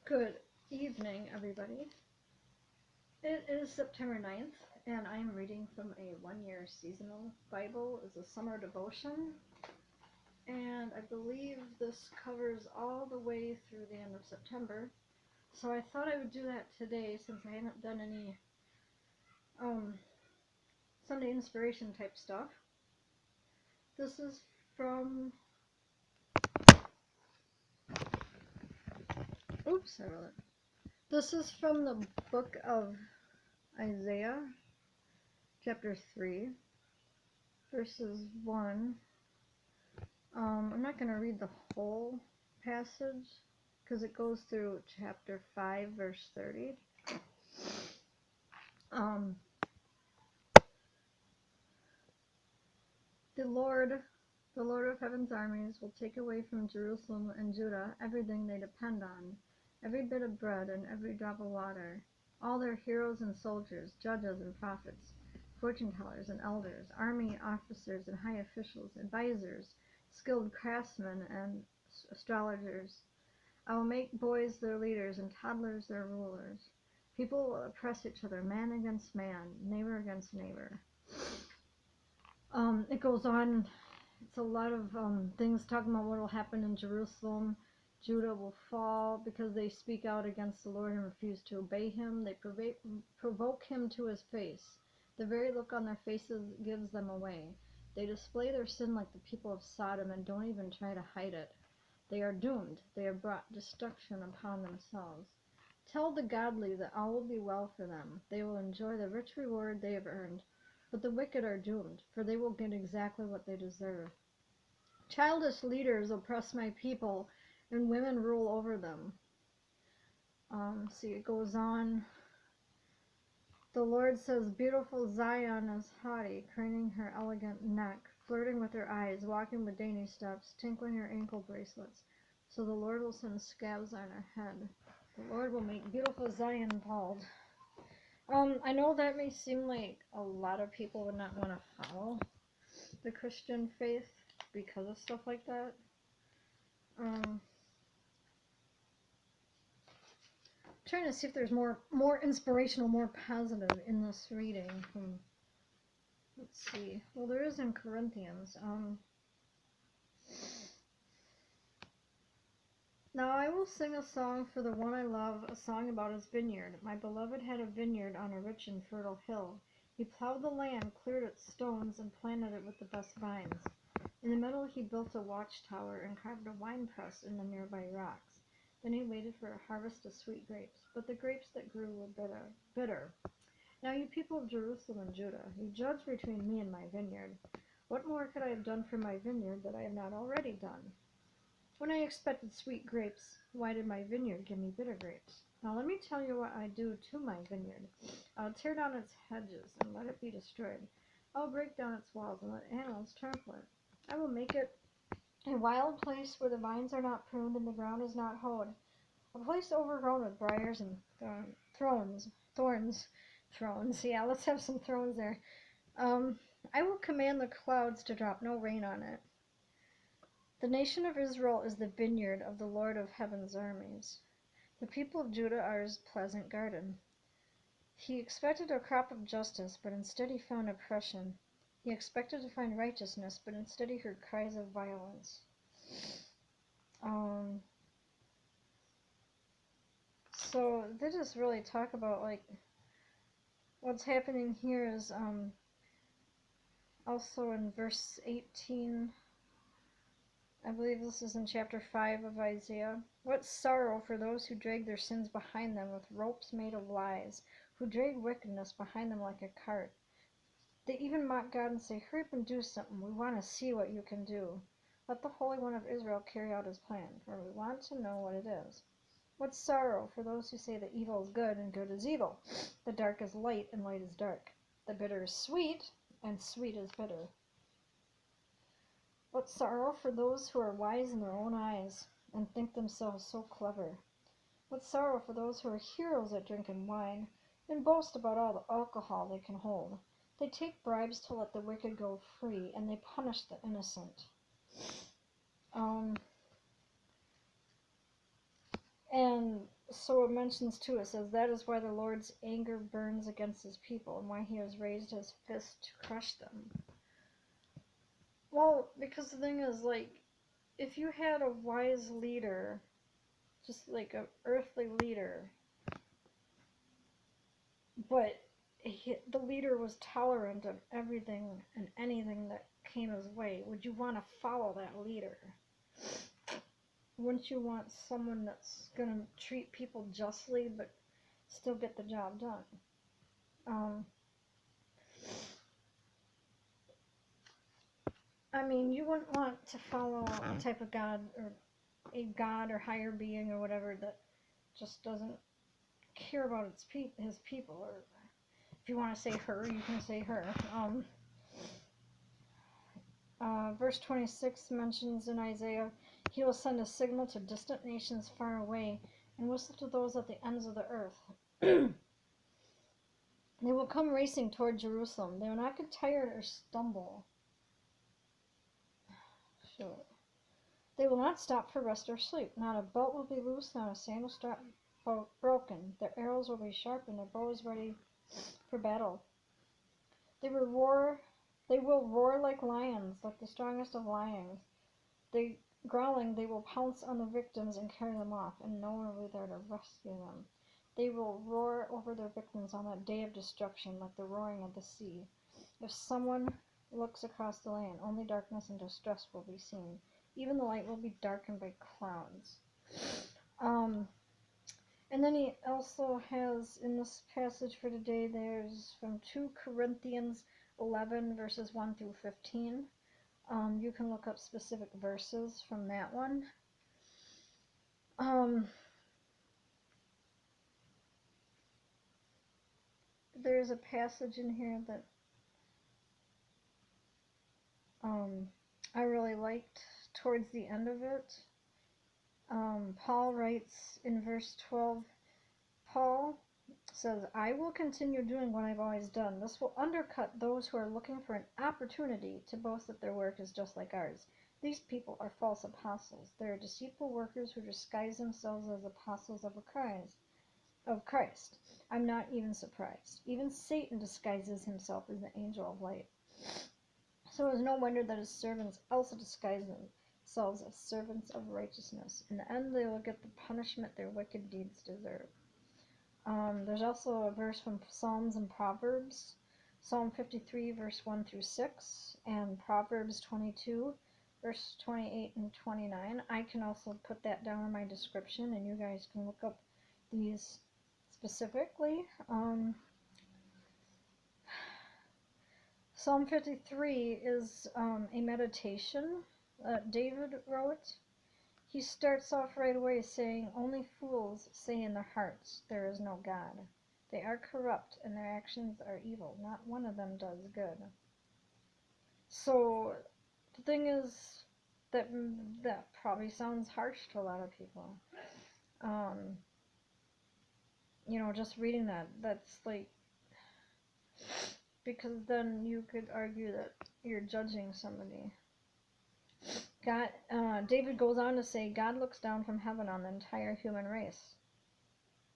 Good evening, everybody. It is September 9th, and I'm reading from a one-year seasonal Bible as a summer devotion. And I believe this covers all the way through the end of September. So I thought I would do that today since I haven't done any Sunday inspiration type stuff. This is from... Oops, I wrote it. This is from the book of Isaiah, chapter 3, verses 1. I'm not going to read the whole passage because it goes through chapter 5, verse 30. The Lord of heaven's armies, will take away from Jerusalem and Judah everything they depend on, every bit of bread and every drop of water, all their heroes and soldiers, judges and prophets, fortune tellers and elders, army officers and high officials, advisors, skilled craftsmen and astrologers. I will make boys their leaders and toddlers their rulers. People will oppress each other, man against man, neighbor against neighbor. It goes on. It's a lot of things talking about what will happen in Jerusalem. Judah will fall because they speak out against the Lord and refuse to obey him. They provoke him to his face. The very look on their faces gives them away. They display their sin like the people of Sodom and don't even try to hide it. They are doomed. They have brought destruction upon themselves. Tell the godly that all will be well for them. They will enjoy the rich reward they have earned. But the wicked are doomed, for they will get exactly what they deserve. Childish leaders oppress my people, and women rule over them. See, it goes on. The Lord says, beautiful Zion is haughty, craning her elegant neck, flirting with her eyes, walking with dainty steps, tinkling her ankle bracelets. So the Lord will send scabs on her head. The Lord will make beautiful Zion bald. I know that may seem like a lot of people would not want to follow the Christian faith because of stuff like that. Trying to see if there's more inspirational, more positive in this reading. Let's see. Well, there is in Corinthians. Now I will sing a song for the one I love, a song about his vineyard. My beloved had a vineyard on a rich and fertile hill. He plowed the land, cleared its stones, and planted it with the best vines. In the middle he built a watchtower and carved a winepress in the nearby rocks. Then he waited for a harvest of sweet grapes, but the grapes that grew were bitter. Now you people of Jerusalem and Judah, you judge between me and my vineyard. What more could I have done for my vineyard that I have not already done? When I expected sweet grapes, why did my vineyard give me bitter grapes? Now let me tell you what I do to my vineyard. I'll tear down its hedges and let it be destroyed. I'll break down its walls and let animals trample it. I will make it a wild place where the vines are not pruned and the ground is not hoed. A place overgrown with briars and thorns. Yeah, let's have some thrones there. I will command the clouds to drop no rain on it. The nation of Israel is the vineyard of the Lord of heaven's armies. The people of Judah are his pleasant garden. He expected a crop of justice, but instead he found oppression. He expected to find righteousness, but instead he heard cries of violence. So they just really talk about like what's happening here is also in verse 18. I believe this is in chapter 5 of Isaiah. What sorrow for those who drag their sins behind them with ropes made of lies, who drag wickedness behind them like a cart. They even mock God and say, hurry up and do something. We want to see what you can do. Let the Holy One of Israel carry out his plan, for we want to know what it is. What sorrow for those who say that evil is good and good is evil. The dark is light and light is dark. The bitter is sweet and sweet is bitter. What sorrow for those who are wise in their own eyes and think themselves so clever. What sorrow for those who are heroes at drinking wine and boast about all the alcohol they can hold. They take bribes to let the wicked go free, and they punish the innocent. And So it mentions too, it says, that is why the Lord's anger burns against his people and why he has raised his fist to crush them. Well, because the thing is, like, if you had a wise leader, just like an earthly leader, but the leader was tolerant of everything and anything that came his way, would you want to follow that leader? Wouldn't you want someone that's going to treat people justly but still get the job done? I mean, you wouldn't want to follow a type of God or a God or higher being or whatever that just doesn't care about his people. Or if you want to say her, you can say her. Verse 26 mentions in Isaiah, he will send a signal to distant nations far away and whistle to those at the ends of the earth. They will come racing toward Jerusalem. They will not get tired or stumble. Sure. They will not stop for rest or sleep. Not a bolt will be loose, not a sandal strap broken. Their arrows will be sharp and their bows ready for battle. They will roar like lions, like the strongest of lions. Growling, they will pounce on the victims and carry them off, and no one will be there to rescue them. They will roar over their victims on that day of destruction, like the roaring of the sea. If someone looks across the land, only darkness and distress will be seen. Even the light will be darkened by clouds. And then he also has, in this passage for today, there's from 2 Corinthians 11, verses 1 through 15. You can look up specific verses from that one. There's a passage in here that I really liked towards the end of it. Paul writes in verse 12, Paul says, I will continue doing what I've always done. This will undercut those who are looking for an opportunity to boast that their work is just like ours. These people are false apostles. They are deceitful workers who disguise themselves as apostles of Christ. I'm not even surprised. Even Satan disguises himself as the angel of light. So it is no wonder that his servants also disguise themselves as servants of righteousness. In the end, they will get the punishment their wicked deeds deserve. There's also a verse from Psalms and Proverbs. Psalm 53, verse 1 through 6, and Proverbs 22, verse 28 and 29. I can also put that down in my description, and you guys can look up these specifically. Psalm 53 is a meditation that David wrote. He starts off right away saying, only fools say in their hearts, there is no God. They are corrupt and their actions are evil. Not one of them does good. So the thing is that probably sounds harsh to a lot of people. Just reading that's like, because then you could argue that you're judging somebody. David goes on to say, God looks down from heaven on the entire human race.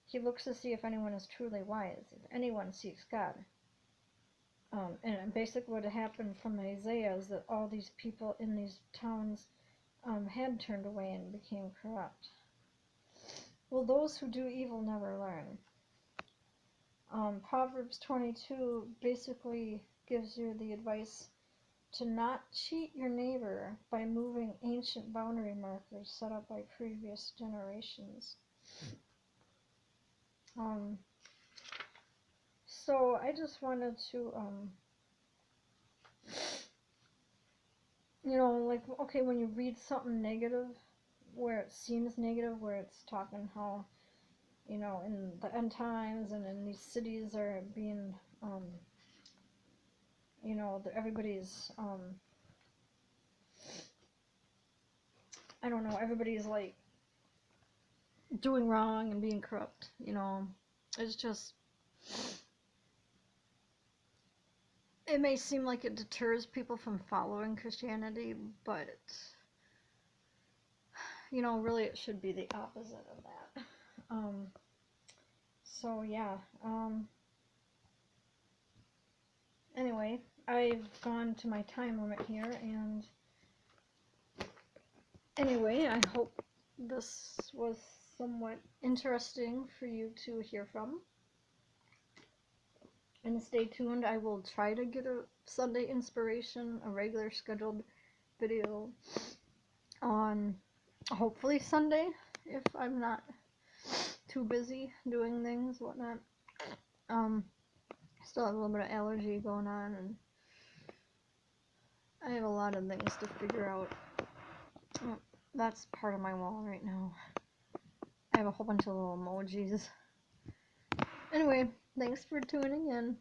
He looks to see if anyone is truly wise, if anyone seeks God. And basically what happened from Isaiah is that all these people in these towns had turned away and became corrupt. Well, those who do evil never learn. Proverbs 22 basically gives you the advice to not cheat your neighbor by moving ancient boundary markers set up by previous generations. So I just wanted to, okay, when you read something negative, where it seems negative, where it's talking how, in the end times and in these cities are being, everybody's, I don't know, everybody's like doing wrong and being corrupt, it's just, it may seem like it deters people from following Christianity, but really it should be the opposite of that. So yeah. Anyway, I've gone to my time limit here, and anyway, I hope this was somewhat interesting for you to hear from. And stay tuned. I will try to get a Sunday inspiration, a regular scheduled video on hopefully Sunday if I'm not too busy doing things, whatnot. Still have a little bit of allergy going on, and I have a lot of things to figure out. That's part of my wall right now. I have a whole bunch of little emojis. Anyway, thanks for tuning in.